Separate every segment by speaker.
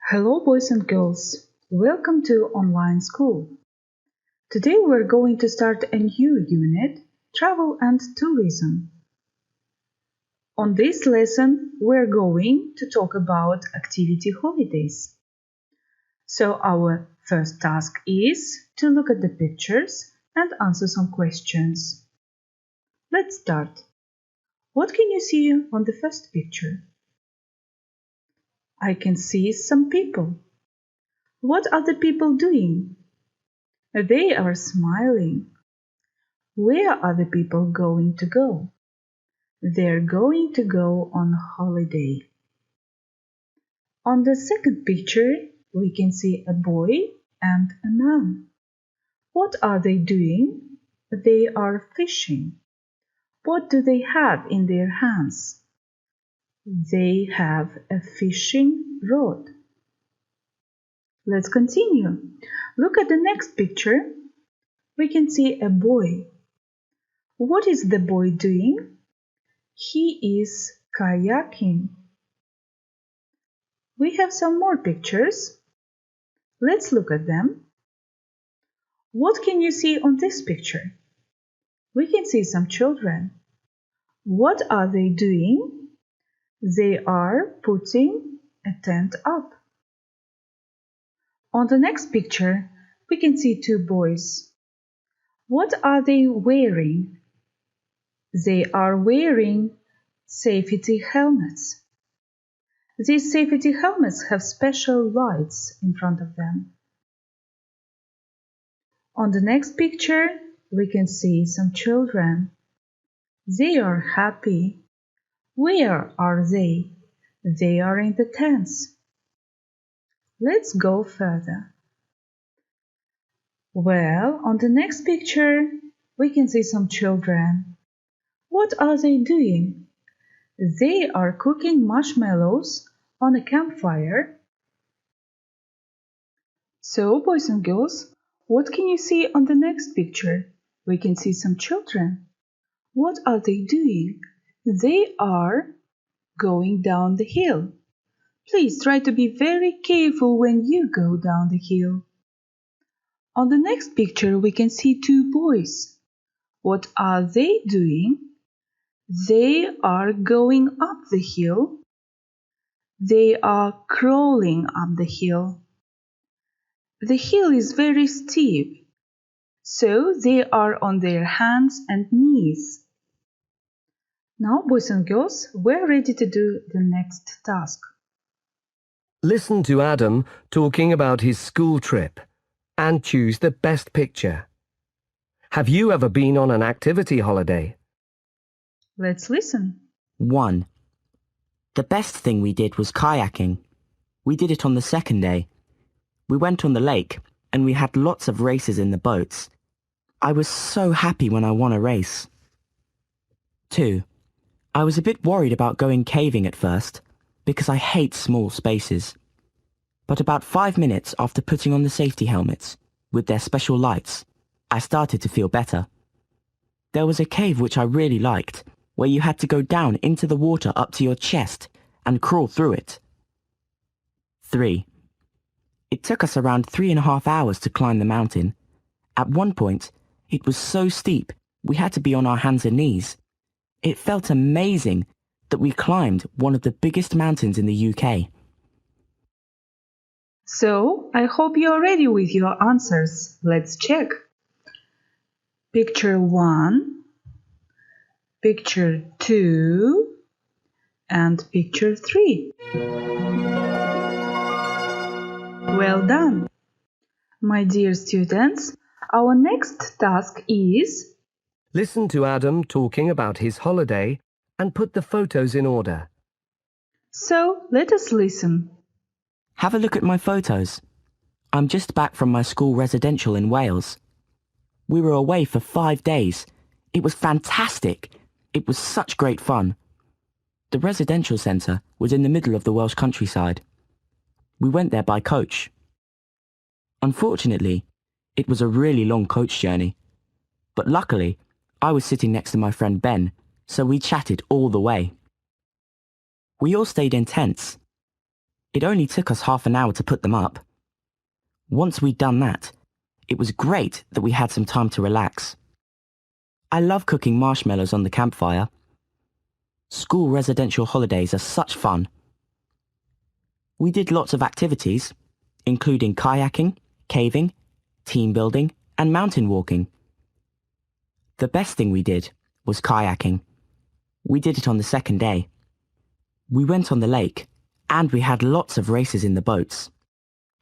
Speaker 1: Hello boys and girls, welcome to online school. Today we're going to start a new unit, Travel and Tourism. On this lesson we're going to talk about activity holidays. So our first task is to look at the pictures and answer some questions. Let's start. What can you see on the first picture? I can see some people. What are the people doing? They are smiling. Where are the people going to go? They're going to go on holiday. On the second picture, we can see a boy and a man. What are they doing? They are fishing. What do they have in their hands? They have a fishing rod. Let's continue. Look at the next picture. We can see a boy. What is the boy doing? He is kayaking. We have some more pictures. Let's look at them. What can you see on this picture? We can see some children. What are they doing? They are putting a tent up. On the next picture, we can see two boys. What are they wearing? They are wearing safety helmets. These safety helmets have special lights in front of them. On the next picture, we can see some children. They are happy. Where are they? They are in the tents. Let's go further. Well, on the next picture, we can see some children. What are they doing? They are cooking marshmallows on a campfire. So, boys and girls, what can you see on the next picture? We can see some children. What are they doing? They are going down the hill. Please try to be very careful when you go down the hill. On the next picture, we can see two boys. What are they doing? They are going up the hill. They are crawling up the hill. The hill is very steep, so they are on their hands and knees. Now, boys and girls, we're ready to do the next task.
Speaker 2: Listen to Adam talking about his school trip and choose the best picture. Have you ever been on an activity holiday?
Speaker 1: Let's listen.
Speaker 3: 1. The best thing we did was kayaking. We did it on the second day. We went on the lake and we had lots of races in the boats. I was so happy when I won a race. 2. I was a bit worried about going caving at first because I hate small spaces. But about 5 minutes after putting on the safety helmets with their special lights, I started to feel better. There was a cave which I really liked, where you had to go down into the water up to your chest and crawl through it. 3. It took us around 3.5 hours to climb the mountain. At one point, it was so steep we had to be on our hands and knees. It felt amazing that we climbed one of the biggest mountains in the UK.
Speaker 1: So, I hope you're ready with your answers. Let's check. Picture 1, Picture 2, and Picture 3. Well done! My dear students, our next task is
Speaker 2: Listen to Adam talking about his holiday and put the photos in order.
Speaker 1: So, let us listen.
Speaker 3: Have a look at my photos. I'm just back from my school residential in Wales. We were away for 5 days. It was fantastic. It was such great fun. The residential centre was in the middle of the Welsh countryside. We went there by coach. Unfortunately, it was a really long coach journey. But luckily, I was sitting next to my friend Ben, so we chatted all the way. We all stayed in tents. It only took us half an hour to put them up. Once we'd done that, it was great that we had some time to relax. I love cooking marshmallows on the campfire. School residential holidays are such fun. We did lots of activities, including kayaking, caving, team building, and mountain walking. The best thing we did was kayaking. We did it on the second day. We went on the lake, and we had lots of races in the boats.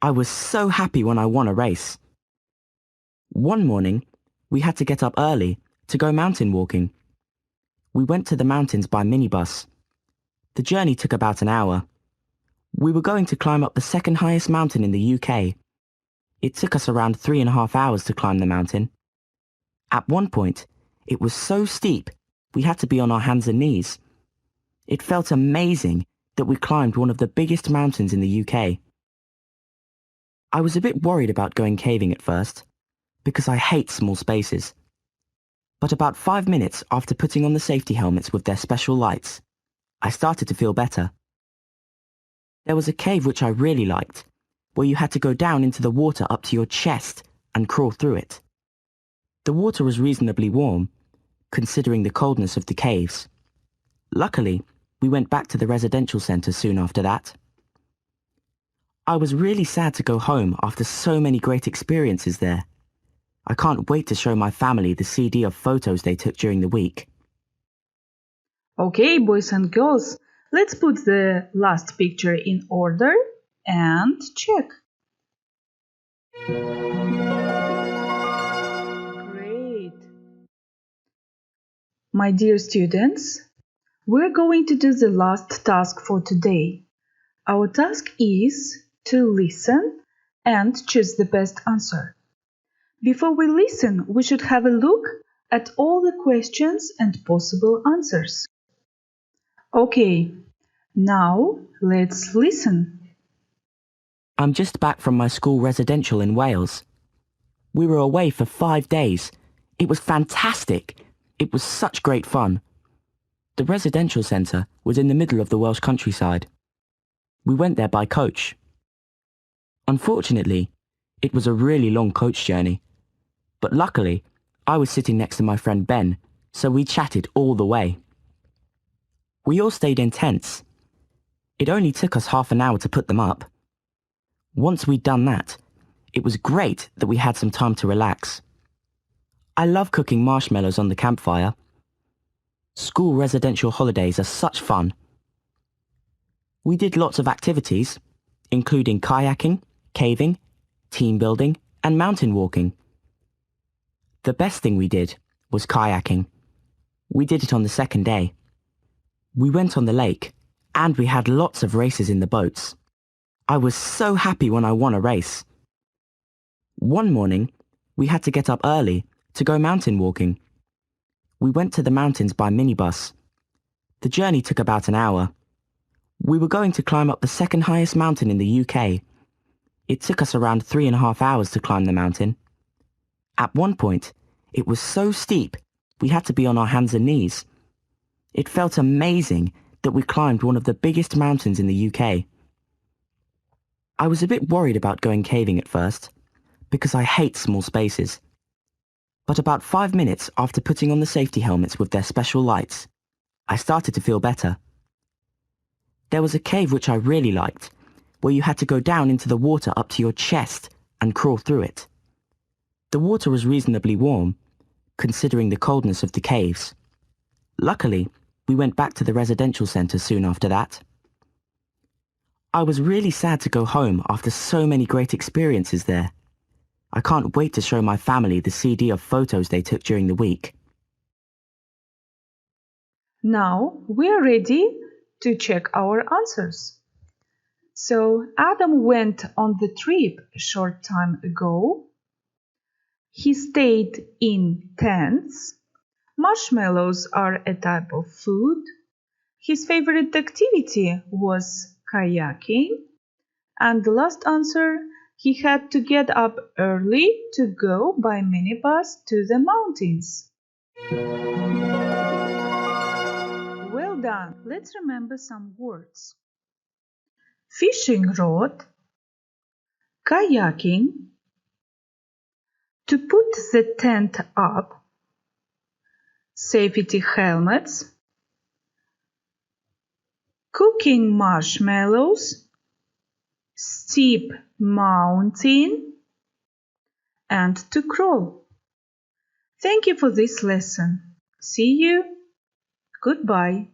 Speaker 3: I was so happy when I won a race. One morning, we had to get up early to go mountain walking. We went to the mountains by minibus. The journey took about an hour. We were going to climb up the second highest mountain in the UK. It took us around 3.5 hours to climb the mountain. At one point, it was so steep, we had to be on our hands and knees. It felt amazing that we climbed one of the biggest mountains in the UK. I was a bit worried about going caving at first, because I hate small spaces. But about 5 minutes after putting on the safety helmets with their special lights, I started to feel better. There was a cave which I really liked, where you had to go down into the water up to your chest and crawl through it. The water was reasonably warm, considering the coldness of the caves. Luckily, we went back to the residential centre soon after that. I was really sad to go home after so many great experiences there. I can't wait to show my family the CD of photos they took during the week.
Speaker 1: Okay, boys and girls, let's put the last picture in order and check. Great. My dear students, we're going to do the last task for today. Our task is to listen and choose the best answer. Before we listen, we should have a look at all the questions and possible answers. Okay, now let's listen.
Speaker 3: I'm just back from my school residential in Wales. We were away for 5 days. It was fantastic. It was such great fun. The residential centre was in the middle of the Welsh countryside. We went there by coach. Unfortunately, it was a really long coach journey. But luckily, I was sitting next to my friend Ben, so we chatted all the way. We all stayed in tents. It only took us half an hour to put them up. Once we'd done that, it was great that we had some time to relax. I love cooking marshmallows on the campfire. School residential holidays are such fun. We did lots of activities, including kayaking, caving, team building, and mountain walking. The best thing we did was kayaking. We did it on the second day. We went on the lake, and we had lots of races in the boats. I was so happy when I won a race. One morning, we had to get up early to go mountain walking. We went to the mountains by minibus. The journey took about an hour. We were going to climb up the second highest mountain in the UK. It took us around 3.5 hours to climb the mountain. At one point, it was so steep, we had to be on our hands and knees. It felt amazing that we climbed one of the biggest mountains in the UK. I was a bit worried about going caving at first, because I hate small spaces. But about 5 minutes after putting on the safety helmets with their special lights, I started to feel better. There was a cave which I really liked, where you had to go down into the water up to your chest and crawl through it. The water was reasonably warm, considering the coldness of the caves. Luckily, we went back to the residential centre soon after that. I was really sad to go home after so many great experiences there. I can't wait to show my family the CD of photos they took during the week.
Speaker 1: Now we are ready to check our answers. So Adam went on the trip a short time ago. He stayed in tents. Marshmallows are a type of food. His favorite activity was kayaking. And the last answer, he had to get up early to go by minibus to the mountains. Well done. Let's remember some words. fishing rod, kayaking, to put the tent up, safety helmets, cooking marshmallows, steep mountain, and to crawl. Thank you for this lesson. See you. Goodbye.